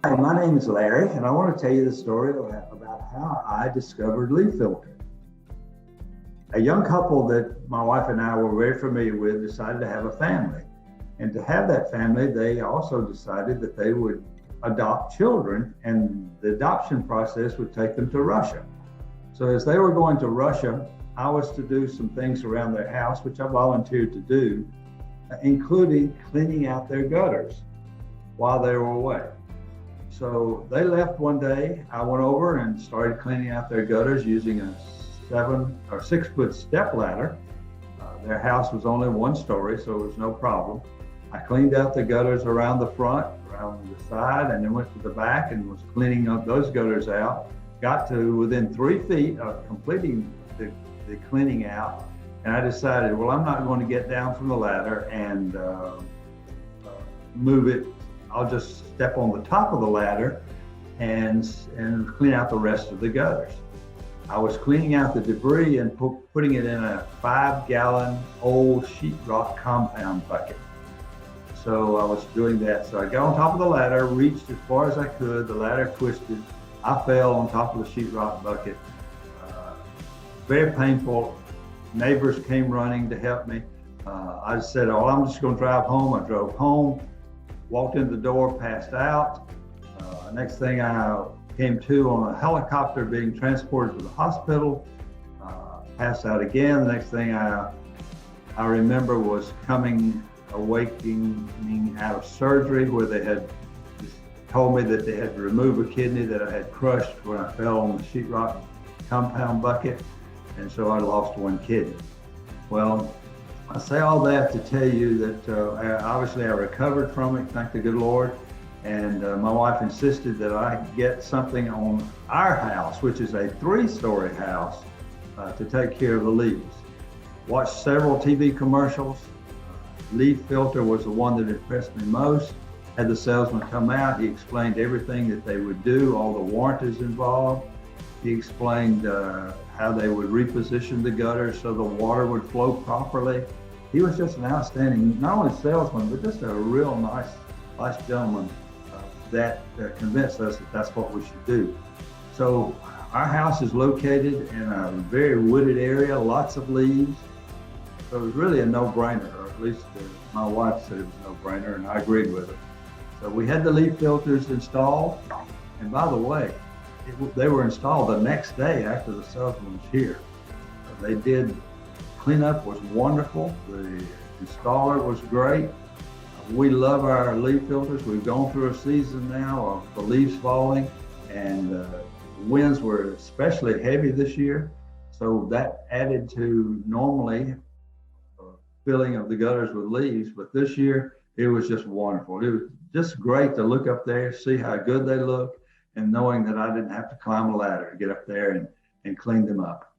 Hi, my name is Larry, and I want to tell you the story about how I discovered LeafFilter. A young couple that my wife and I were very familiar with decided to have a family. And to have that family, they also decided that they would adopt children, and the adoption process would take them to Russia. So as they were going to Russia, I was to do some things around their house, which I volunteered to do, including cleaning out their gutters while they were away. So they left one day. I went over and started cleaning out their gutters using a 6 foot step ladder. Their house was only one story, so it was no problem. I cleaned out the gutters around the front, around the side, and then went to the back and was cleaning up those gutters out. Got to within 3 feet of completing the cleaning out, and I decided, well, I'm not going to get down from the ladder and move it. I'll just step on the top of the ladder and clean out the rest of the gutters. I was cleaning out the debris and putting it in a 5-gallon old sheetrock compound bucket. So I was doing that. So I got on top of the ladder, reached as far as I could. The ladder twisted. I fell on top of the sheetrock bucket. Very painful. Neighbors came running to help me. I said, oh, I'm just going to drive home. I drove home, walked in the door, passed out. Next thing I came to on a helicopter being transported to the hospital, passed out again. The next thing I remember was awakening out of surgery, where they had told me that they had to remove a kidney that I had crushed when I fell on the sheetrock compound bucket, and so I lost one kidney. Well, I say all that to tell you that obviously I recovered from it, thank the good Lord, and my wife insisted that I get something on our house, which is a 3-story house, to take care of the leaves. Watched several TV commercials. LeafFilter was the one that impressed me most. Had the salesman come out, he explained everything that they would do, all the warranties involved. He explained how they would reposition the gutters so the water would flow properly. He was just an outstanding, not only salesman, but just a real nice gentleman that convinced us that that's what we should do. So our house is located in a very wooded area, lots of leaves. So it was really a no-brainer, or at least my wife said it was a no-brainer, and I agreed with her. So we had the leaf filters installed, and by the way, they were installed the next day after the salesman was here. They did, cleanup was wonderful. The installer was great. We love our leaf filters. We've gone through a season now of the leaves falling, and winds were especially heavy this year. So that added to normally filling of the gutters with leaves, but this year it was just wonderful. It was just great to look up there, see how good they look, and knowing that I didn't have to climb a ladder to get up there and clean them up.